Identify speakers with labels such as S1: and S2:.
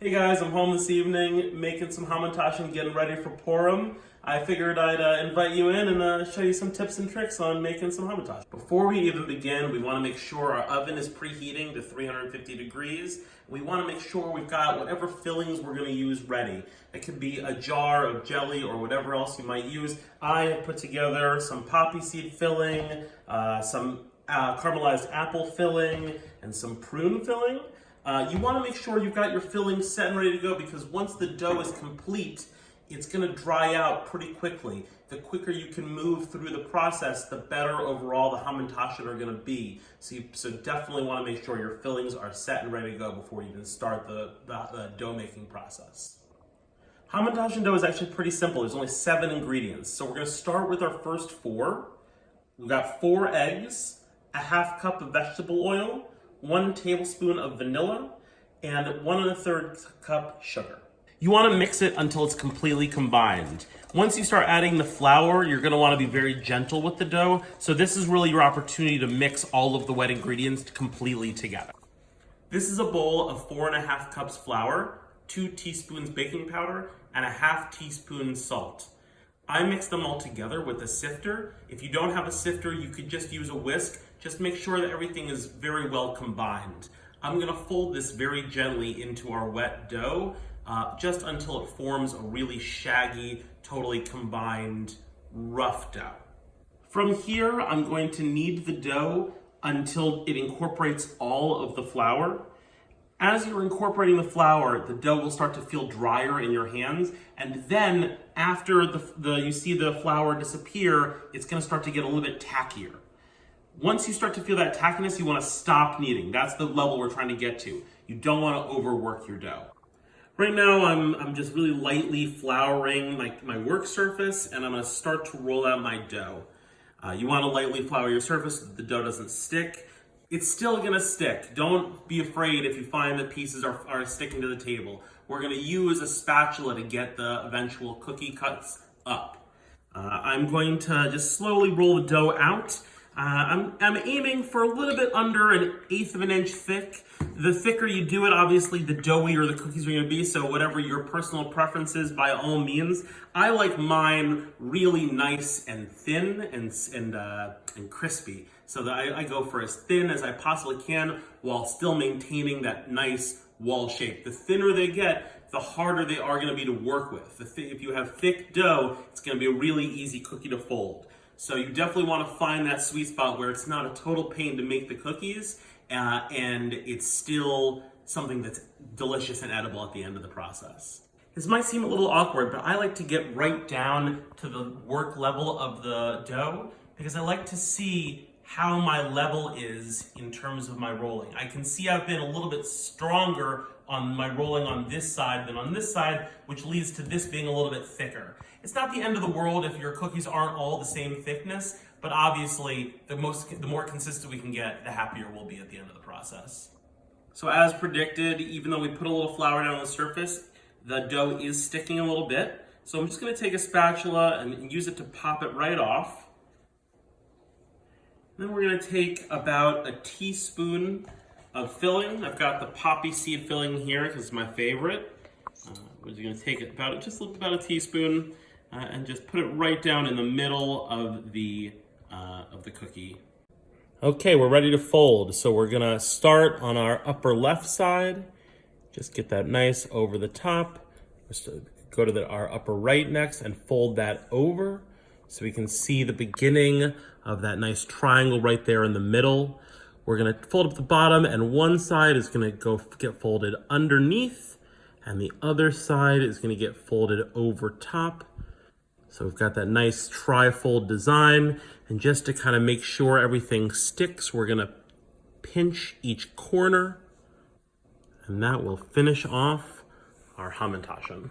S1: Hey guys, I'm home this evening making some Hamentaschen, getting ready for Purim. I figured I'd invite you in and show you some tips and tricks on making some Hamentaschen. Before we even begin, we want to make sure our oven is preheating to 350 degrees. We want to make sure we've got whatever fillings we're going to use ready. It could be a jar of jelly or whatever else you might use. I have put together some poppy seed filling, some caramelized apple filling, and some prune filling. You want to make sure you've got your filling set and ready to go, because once the dough is complete, it's going to dry out pretty quickly. The quicker you can move through the process, the better overall the Hamentaschen are going to be. So definitely want to make sure your fillings are set and ready to go before you even start the dough making process. Hamentaschen dough is actually pretty simple. There's only 7 ingredients. So we're going to start with our first 4. We've got 4 eggs, a half cup of vegetable oil, 1 tablespoon of vanilla, and 1 1/3 cup sugar. You want to mix it until it's completely combined. Once you start adding the flour, you're going to want to be very gentle with the dough. So this is really your opportunity to mix all of the wet ingredients completely together. This is a bowl of 4½ cups flour, 2 teaspoons baking powder, and a ½ teaspoon salt. I mix them all together with a sifter. If you don't have a sifter, you could just use a whisk. Just make sure that everything is very well combined. I'm gonna fold this very gently into our wet dough, just until it forms a really shaggy, totally combined, rough dough. From here, I'm going to knead the dough until it incorporates all of the flour. As you're incorporating the flour, the dough will start to feel drier in your hands, and then after you see the flour disappear, it's going to start to get a little bit tackier. Once you start to feel that tackiness, you want to stop kneading. That's the level we're trying to get to. You don't want to overwork your dough. Right now, I'm just really lightly flouring my work surface, and I'm going to start to roll out my dough. You want to lightly flour your surface so that the dough doesn't stick. It's still gonna stick. Don't be afraid if you find that pieces are sticking to the table. We're gonna use a spatula to get the eventual cookie cuts up. I'm going to just slowly roll the dough out. I'm aiming for a little bit under 1/8 of an inch thick. The thicker you do it, obviously, the doughier the cookies are gonna be, so whatever your personal preference is, by all means. I like mine really nice and thin and crispy, so that I go for as thin as I possibly can while still maintaining that nice wall shape. The thinner they get, the harder they are gonna be to work with. If you have thick dough, it's gonna be a really easy cookie to fold. So you definitely want to find that sweet spot where it's not a total pain to make the cookies, and it's still something that's delicious and edible at the end of the process. This might seem a little awkward, but I like to get right down to the work level of the dough because I like to see how my level is in terms of my rolling. I can see I've been a little bit stronger on my rolling on this side than on this side, which leads to this being a little bit thicker. It's not the end of the world if your cookies aren't all the same thickness, but obviously the more consistent we can get, the happier we'll be at the end of the process. So as predicted, even though we put a little flour down on the surface, the dough is sticking a little bit. So I'm just gonna take a spatula and use it to pop it right off. Then we're gonna take about a teaspoon of filling. I've got the poppy seed filling here because it's my favorite. We're gonna take it just about a teaspoon and just put it right down in the middle of the cookie. Okay, we're ready to fold. So we're gonna start on our upper left side. Just get that nice over the top. Just go to our upper right next and fold that over so we can see the beginning of that nice triangle right there in the middle. We're gonna fold up the bottom, and one side is gonna get folded underneath, and the other side is gonna get folded over top. So we've got that nice tri-fold design, and just to kind of make sure everything sticks, we're gonna pinch each corner, and that will finish off our Hamentaschen.